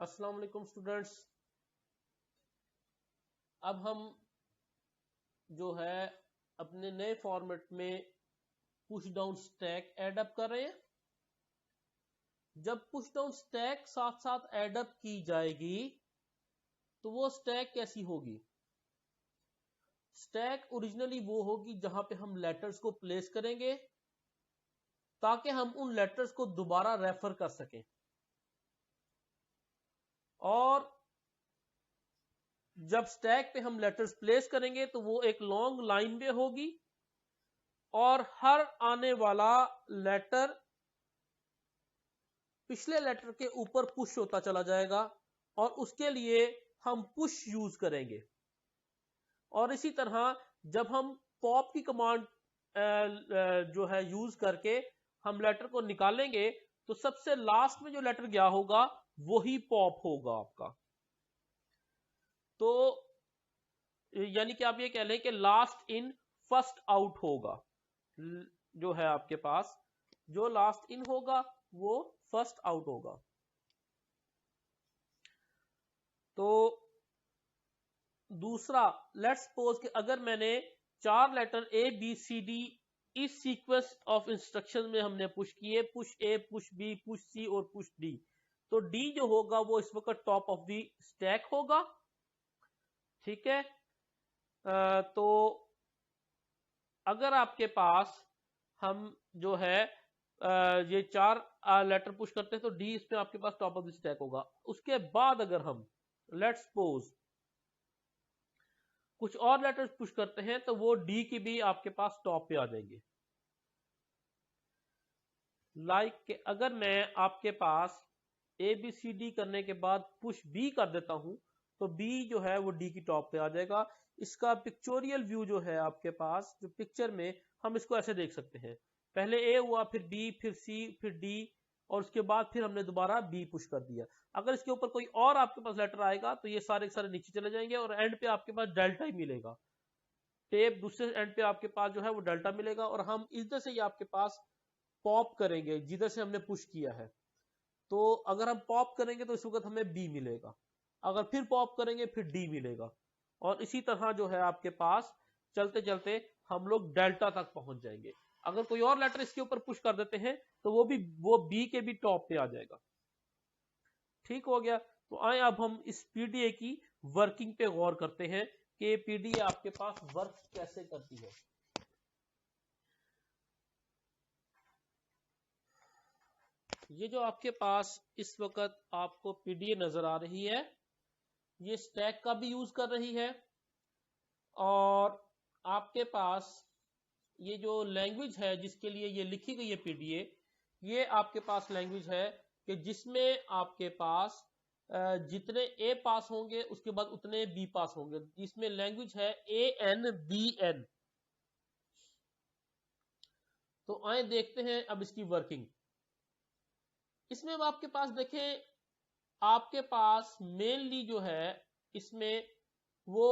अस्सलाम वालेकुम स्टूडेंट्स। अब हम जो है अपने नए फॉर्मेट में push down stack add up कर रहे हैं। जब पुश डाउन स्टैक साथ साथ ऐड अप की जाएगी तो वो स्टैक कैसी होगी? स्टैक ओरिजिनली वो होगी जहां पे हम लेटर्स को प्लेस करेंगे ताकि हम उन लेटर्स को दोबारा रेफर कर सकें, और जब स्टैक पे हम लेटर्स प्लेस करेंगे तो वो एक लॉन्ग लाइन में होगी और हर आने वाला लेटर पिछले लेटर के ऊपर पुश होता चला जाएगा और उसके लिए हम पुश यूज करेंगे। और इसी तरह जब हम पॉप की कमांड जो है यूज करके हम लेटर को निकालेंगे तो सबसे लास्ट में जो लेटर गया होगा वही पॉप होगा आपका। तो यानी कि आप ये कह लें कि लास्ट इन फर्स्ट आउट होगा। जो है आपके पास जो लास्ट इन होगा वो फर्स्ट आउट होगा। तो दूसरा, लेट्स सपोज कि अगर मैंने 4 letter A B C D इस सीक्वेंस ऑफ इंस्ट्रक्शन में हमने पुश किए, push A, push B, push C और पुश डी, तो डी जो होगा वो इस वक्त टॉप ऑफ द स्टैक होगा। ठीक है। तो अगर आपके पास हम जो है ये 4 लेटर पुश करते हैं तो डी इसमें आपके पास टॉप ऑफ द स्टैक होगा। उसके बाद अगर हम लेट्स सपोज कुछ और लेटर्स पुश करते हैं तो वो डी की भी आपके पास टॉप पे आ जाएंगे। लाइक अगर मैं आपके पास ए बी सी डी करने के बाद पुश बी कर देता हूं तो बी जो है वो डी की टॉप पे आ जाएगा। इसका पिक्चोरियल व्यू जो है आपके पास, जो पिक्चर में हम इसको ऐसे देख सकते हैं, पहले ए हुआ, फिर बी, फिर सी, फिर डी, और उसके बाद फिर हमने दोबारा बी पुश कर दिया। अगर इसके ऊपर कोई और आपके पास लेटर आएगा तो ये सारे के सारे नीचे चले जाएंगे और एंड पे आपके पास डेल्टा ही मिलेगा। टेप दूसरे एंड पे आपके पास जो है वो डेल्टा मिलेगा और हम इधर से ये आपके पास पॉप करेंगे जिधर से हमने पुश किया है। तो अगर हम पॉप करेंगे तो इस वक्त हमें बी मिलेगा, अगर फिर पॉप करेंगे फिर डी मिलेगा, और इसी तरह जो है आपके पास चलते चलते हम लोग डेल्टा तक पहुंच जाएंगे। अगर कोई और लेटर इसके ऊपर पुश कर देते हैं तो वो बी के भी टॉप पे आ जाएगा। ठीक हो गया। तो आए अब हम इस पीडीए की वर्किंग पे गौर करते हैं कि पीडीए आपके पास वर्क कैसे करती है। ये जो आपके पास इस वक्त आपको पीडीए नजर आ रही है, ये स्टैक का भी यूज कर रही है, और आपके पास ये जो लैंग्वेज है जिसके लिए ये लिखी गई है पीडीए, ये आपके पास लैंग्वेज है कि जिसमें आपके पास जितने ए पास होंगे उसके बाद उतने बी पास होंगे। इसमें लैंग्वेज है ANBN। तो आए देखते हैं अब इसकी वर्किंग। इसमें अब आपके पास देखें, आपके पास मेनली जो है इसमें वो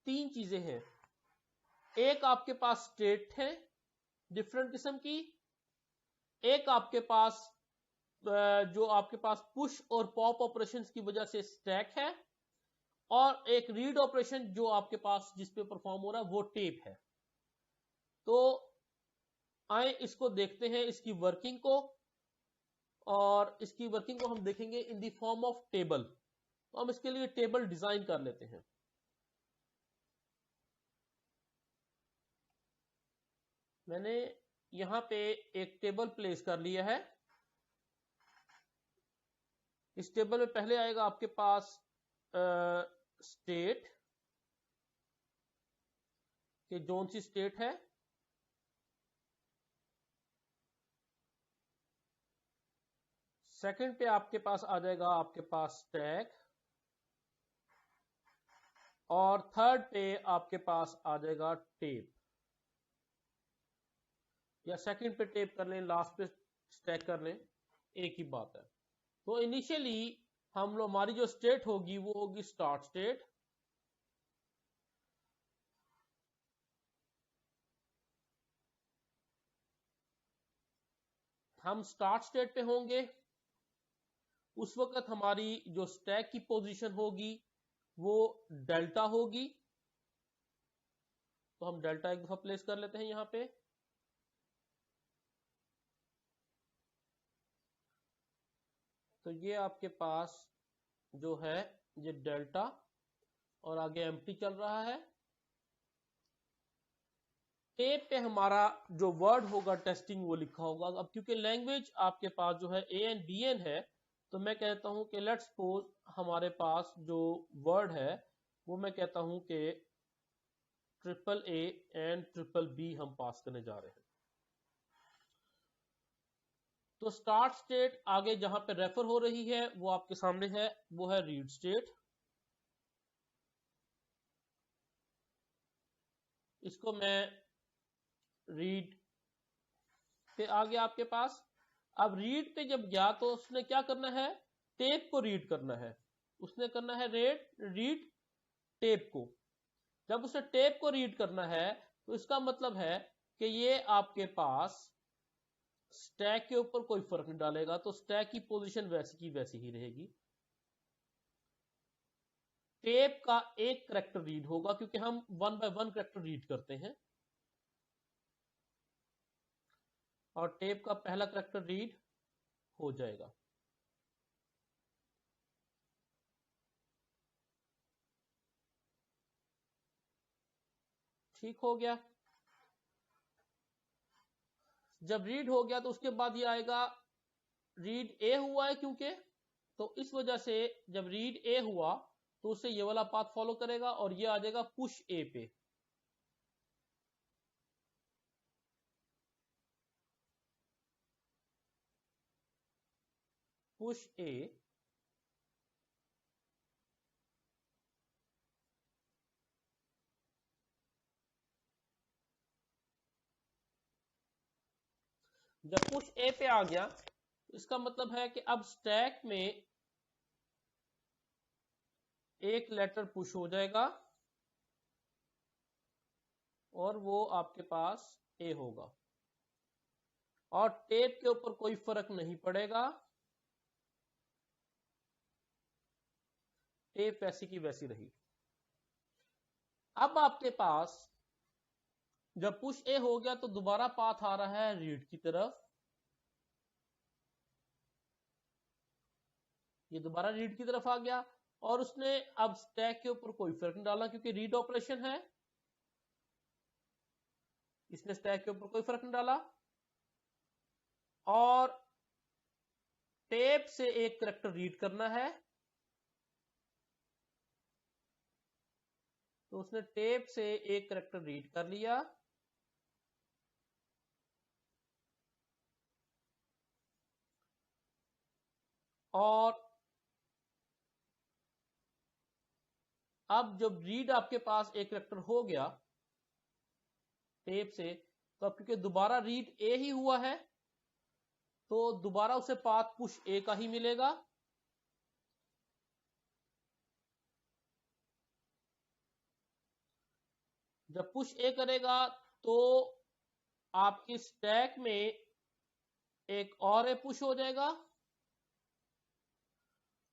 3 चीजें हैं। एक आपके पास स्टेट है डिफरेंट किस्म की, एक आपके पास जो आपके पास पुश और पॉप ऑपरेशंस की वजह से स्टैक है, और एक रीड ऑपरेशन जो आपके पास जिस पे परफॉर्म हो रहा है वो टेप है। तो आए इसको देखते हैं इसकी वर्किंग को, और इसकी वर्किंग को हम देखेंगे in the form of table. तो हम इसके लिए टेबल डिजाइन कर लेते हैं। मैंने यहां पे एक टेबल प्लेस कर लिया है। इस टेबल में पहले आएगा आपके पास स्टेट कि कौन सी स्टेट है, सेकंड पे आपके पास आ जाएगा आपके पास स्टैक, और थर्ड पे आपके पास आ जाएगा टेप, या सेकंड पे टेप कर लें, लास्ट पे स्टैक कर लें, एक ही बात है। तो इनिशियली हम लोग हमारी जो स्टेट होगी वो होगी स्टार्ट स्टेट। हम स्टार्ट स्टेट पे होंगे, उस वक्त हमारी जो स्टैक की पोजीशन होगी वो डेल्टा होगी। तो हम डेल्टा एक दफा प्लेस कर लेते हैं यहां पे। तो ये आपके पास जो है ये डेल्टा और आगे एम्प्टी चल रहा है। टेप पे हमारा जो वर्ड होगा टेस्टिंग वो लिखा होगा। अब क्योंकि लैंग्वेज आपके पास जो है ANBN है, तो मैं कहता हूं कि लेट्स सपोज हमारे पास जो वर्ड है वो मैं कहता हूं कि AAA एंड BBB हम पास करने जा रहे हैं। तो स्टार्ट स्टेट आगे जहां पे रेफर हो रही है वो आपके सामने है, वो है रीड स्टेट। इसको मैं रीड पे आ गया आपके पास। अब रीड पे जब गया तो उसने क्या करना है, टेप को रीड करना है। उसने करना है रीड टेप को। जब उसे टेप को रीड करना है तो इसका मतलब है कि ये आपके पास स्टैक के ऊपर कोई फर्क नहीं डालेगा, तो स्टैक की पोजीशन वैसी की वैसी ही रहेगी। टेप का एक करैक्टर रीड होगा क्योंकि हम 1 बाय 1 करैक्टर रीड करते हैं, और टेप का पहला करैक्टर रीड हो जाएगा। ठीक हो गया। जब रीड हो गया तो उसके बाद ये आएगा रीड ए हुआ है क्योंकि, तो इस वजह से जब रीड ए हुआ तो उससे ये वाला पाथ फॉलो करेगा और ये आ जाएगा पुश ए पे। पुश ए जब पुश ए पे आ गया तो इसका मतलब है कि अब स्टैक में एक लेटर पुश हो जाएगा और वो आपके पास ए होगा, और टेप के ऊपर कोई फर्क नहीं पड़ेगा, टेप वैसी की वैसी रही। अब आपके पास जब पुश ए हो गया तो दोबारा पाथ आ रहा है रीड की तरफ। ये दोबारा रीड की तरफ आ गया और उसने अब स्टैक के ऊपर कोई फर्क नहीं डाला क्योंकि रीड ऑपरेशन है। इसने स्टैक के ऊपर कोई फर्क नहीं डाला और टेप से एक करैक्टर रीड करना है, तो उसने टेप से एक करैक्टर रीड कर लिया। और अब जब रीड आपके पास एक करैक्टर हो गया टेप से, तो अब क्योंकि दोबारा रीड ए ही हुआ है तो दोबारा उसे पाथ पुश ए का ही मिलेगा। जब पुश ए करेगा तो आपकी स्टैक में एक और ए पुश हो जाएगा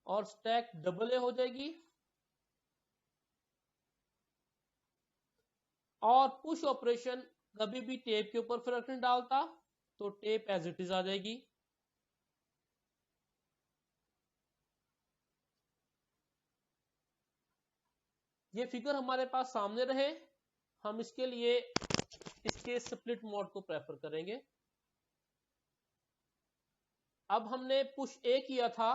और स्टैक डबल ए हो जाएगी, और पुश ऑपरेशन कभी भी टेप के ऊपर फर्क नहीं डालता, तो टेप एज इट इज आ जाएगी। ये फिगर हमारे पास सामने रहे, हम इसके लिए इसके स्प्लिट मोड को प्रेफर करेंगे। अब हमने पुश ए किया था,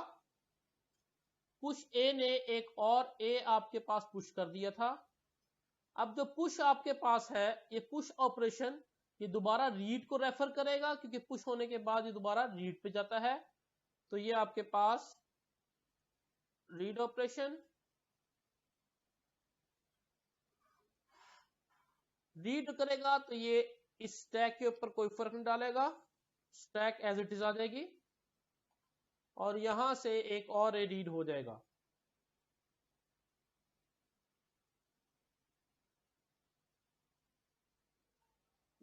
पुश ए ने एक और ए आपके पास पुश कर दिया था। अब जो पुश आपके पास है ये पुश ऑपरेशन ये दोबारा रीड को रेफर करेगा क्योंकि पुश होने के बाद ये दोबारा रीड पे जाता है, तो ये आपके पास रीड ऑपरेशन, रीड करेगा तो ये इस स्टैक के ऊपर कोई फर्क नहीं डालेगा, स्टैक एज इट इज आ जाएगी और यहां से एक और ए रीड हो जाएगा।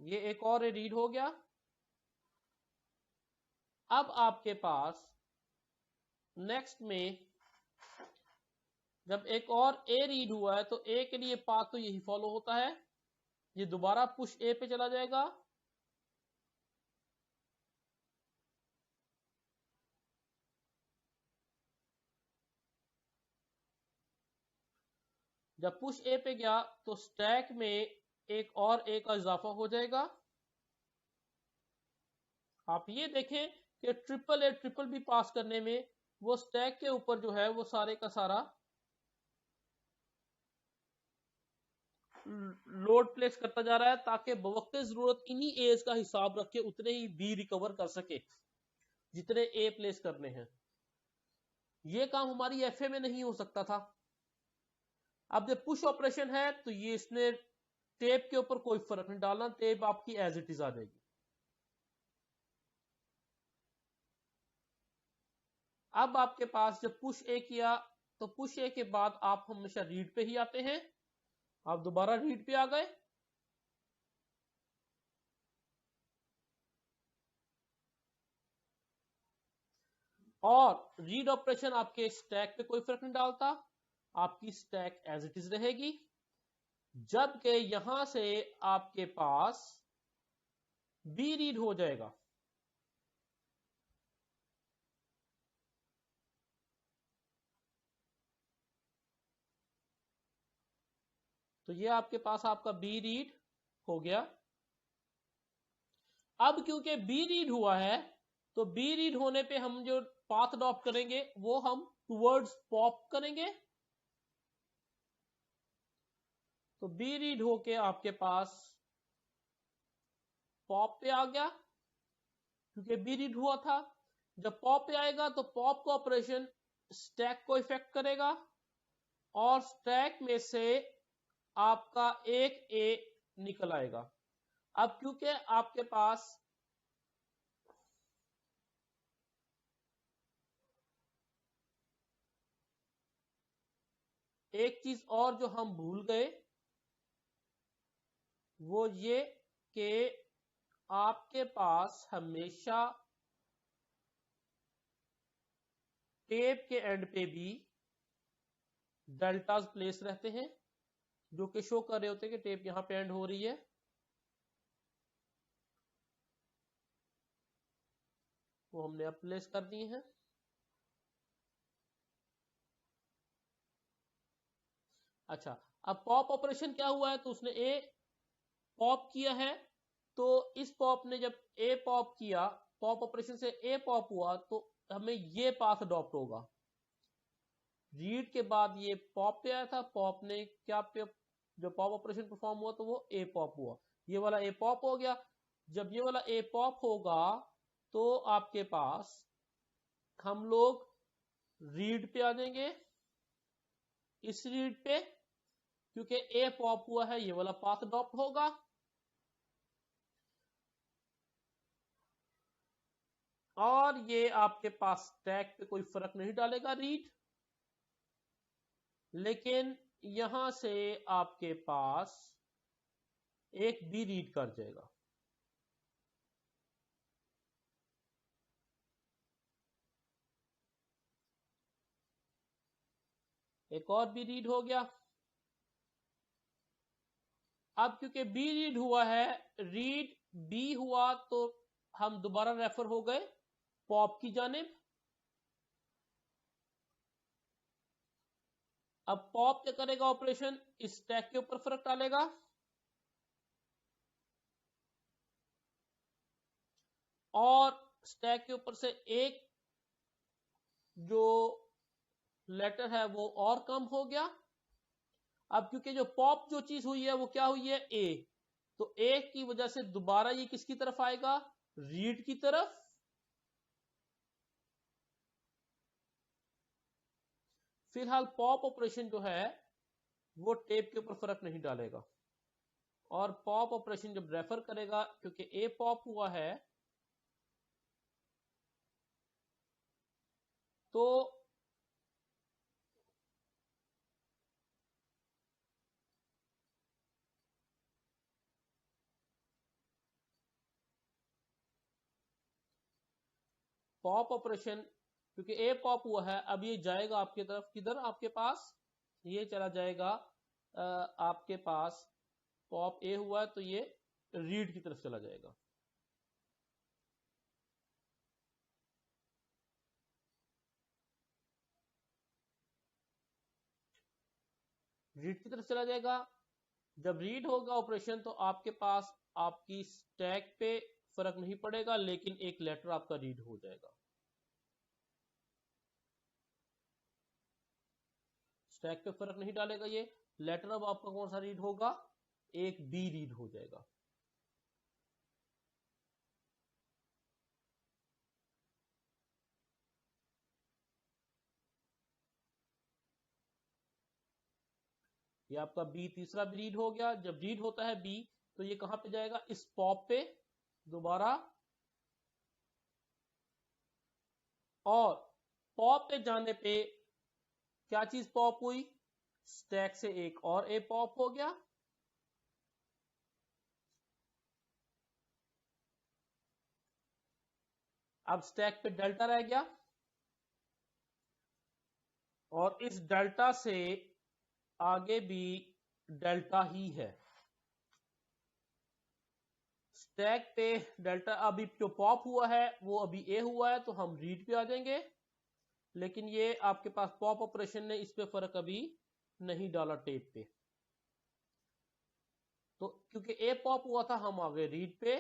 ये एक और ए रीड हो गया। अब आपके पास नेक्स्ट में जब एक और ए रीड हुआ है तो ए के लिए पाथ तो यही फॉलो होता है, ये दोबारा पुश ए पे चला जाएगा, जब पुश ए पे गया तो स्टैक में एक और ए का इजाफा हो जाएगा। आप ये देखें कि ट्रिपल बी पास करने में वो स्टैक के ऊपर जो है वो सारे का सारा लोड प्लेस करता जा रहा है ताकि बवक्ते जरूरत इन्हीं एज का हिसाब रख के उतने ही बी रिकवर कर सके जितने ए प्लेस करने हैं। ये काम हमारी एफए में नहीं हो सकता था। अब जब पुश ऑपरेशन है तो ये इसने टेप के ऊपर कोई फर्क नहीं डालना, टेप आपकी एज इट इज आ जाएगी। अब आपके पास जब पुश ए किया तो पुश ए के बाद आप हमेशा रीड पे ही आते हैं, आप दोबारा रीड पे आ गए और रीड ऑपरेशन आपके स्टैक पे कोई फर्क नहीं डालता, आपकी स्टैक एज इट इज रहेगी। जबकि यहां से आपके पास बी रीड हो जाएगा, तो ये आपके पास आपका बी रीड हो गया। अब क्योंकि बी रीड हुआ है तो बी रीड होने पे हम जो पाथ अडॉप्ट करेंगे वो हम टुवर्ड्स पॉप करेंगे, तो बी रीड होके आपके पास पॉप पे आ गया क्योंकि बी रीड हुआ था। जब पॉप पे आएगा तो पॉप का ऑपरेशन स्टैक को इफेक्ट करेगा और स्टैक में से आपका एक ए निकल आएगा। अब क्योंकि आपके पास एक चीज और जो हम भूल गए वो ये कि आपके पास हमेशा टेप के एंड पे भी डेल्टाज प्लेस रहते हैं जो कि शो कर रहे होते हैं कि टेप यहां पे एंड हो रही है। वो हमने अब प्लेस कर दिए हैं। अच्छा, अब पॉप ऑपरेशन क्या हुआ है तो उसने ए पॉप किया है, तो इस पॉप ने जब ए पॉप किया, पॉप ऑपरेशन से ए पॉप हुआ तो हमें ये पाथ अडॉप्ट होगा। रीड के बाद ये पॉप पे आया था, पॉप ने क्या पे जो पॉप ऑपरेशन परफॉर्म हुआ तो वो ए पॉप हुआ, ये वाला ए पॉप हो गया। जब ये वाला ए पॉप होगा तो आपके पास हम लोग रीड पे आ जाएंगे, इस रीड पे क्योंकि ए पॉप हुआ है ये वाला पाथ अडॉप्ट होगा। और ये आपके पास स्टैक पे कोई फर्क नहीं डालेगा रीड, लेकिन यहां से आपके पास एक बी रीड कर जाएगा। एक और बी रीड हो गया। अब क्योंकि बी रीड हुआ है, रीड बी हुआ तो हम दोबारा रेफर हो गए पॉप की जानिब। अब पॉप क्या करेगा ऑपरेशन, इस स्टैक के ऊपर फर्क डालेगा और स्टैक के ऊपर से एक जो लेटर है वो और कम हो गया। अब क्योंकि जो पॉप जो चीज हुई है वो क्या हुई है ए, तो ए की वजह से दोबारा ये किसकी तरफ आएगा, रीड की तरफ। फिलहाल पॉप ऑपरेशन जो है वो टेप के ऊपर फर्क नहीं डालेगा और पॉप ऑपरेशन जब रेफर करेगा क्योंकि ए पॉप हुआ है तो पॉप ऑपरेशन क्योंकि ए पॉप हुआ है, अब ये जाएगा आपकी तरफ, किधर आपके पास, ये चला जाएगा आपके पास पॉप ए हुआ है तो ये रीड की तरफ चला जाएगा। रीड की तरफ चला जाएगा। जब रीड होगा ऑपरेशन तो आपके पास आपकी स्टैक पे फर्क नहीं पड़ेगा, लेकिन एक लेटर आपका रीड हो जाएगा। स्टैक पे फर्क नहीं डालेगा ये लेटर। अब आपका कौन सा रीड होगा, एक बी रीड हो जाएगा। ये आपका बी तीसरा भी रीड हो गया। जब रीड होता है बी तो ये कहां पे जाएगा, इस पॉप पे दोबारा, और पॉप पे जाने पे क्या चीज पॉप हुई, स्टैक से एक और ए पॉप हो गया। अब स्टैक पे डेल्टा रह गया, और इस डेल्टा से आगे भी डेल्टा ही है। स्टैक पे डेल्टा अभी जो पॉप हुआ है वो अभी ए हुआ है तो हम रीड पे आ जाएंगे, लेकिन ये आपके पास पॉप ऑपरेशन ने इस पे फर्क अभी नहीं डाला टेप पे, तो क्योंकि ए पॉप हुआ था हम आ गए रीड पे।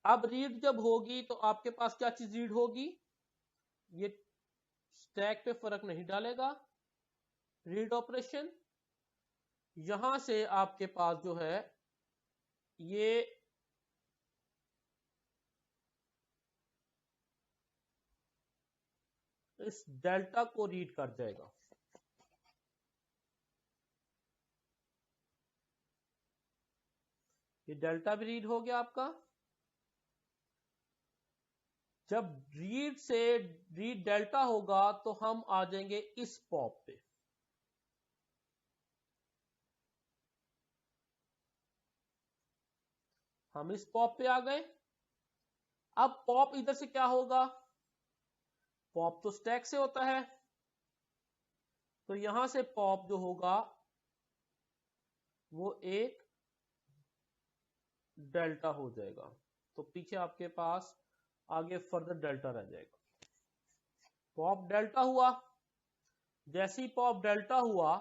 अब रीड जब होगी तो आपके पास क्या चीज रीड होगी, ये स्टैक पे फर्क नहीं डालेगा, रीड ऑपरेशन। यहां से आपके पास जो है ये इस डेल्टा को रीड कर जाएगा। ये डेल्टा भी रीड हो गया आपका। जब रीड से रीड डेल्टा होगा तो हम आ जाएंगे इस पॉप पे। हम इस पॉप पे आ गए। अब पॉप इधर से क्या होगा, पॉप तो स्टैक से होता है, तो यहां से पॉप जो होगा वो एक डेल्टा हो जाएगा, तो पीछे आपके पास आगे फर्दर डेल्टा रह जाएगा। पॉप डेल्टा हुआ, जैसे ही पॉप डेल्टा हुआ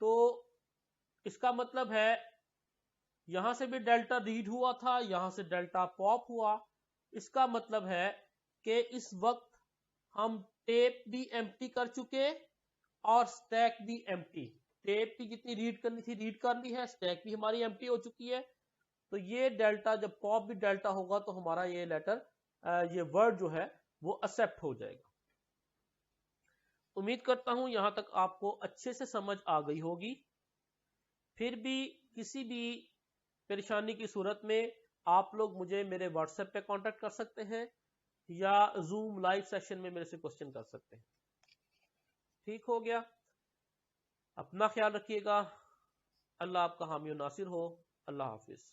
तो इसका मतलब है यहां से भी डेल्टा रीड हुआ था, यहां से डेल्टा पॉप हुआ। इसका मतलब है कि इस वक्त हम टेप भी एम्प्टी कर चुके और स्टैक भी एम्प्टी। टेप की जितनी रीड करनी थी रीड कर ली है, स्टैक भी हमारी एम्प्टी हो चुकी है। तो ये डेल्टा जब पॉप भी डेल्टा होगा तो हमारा ये लेटर ये वर्ड जो है वो एक्सेप्ट हो जाएगा। उम्मीद करता हूं यहां तक आपको अच्छे से समझ आ गई होगी। फिर भी किसी भी परेशानी की सूरत में आप लोग मुझे मेरे व्हाट्सएप पे कांटेक्ट कर सकते हैं या जूम लाइव सेशन में मेरे से क्वेश्चन कर सकते हैं। ठीक हो गया, अपना ख्याल रखिएगा। अल्लाह आपका हामी और नासिर हो। अल्लाह हाफिज।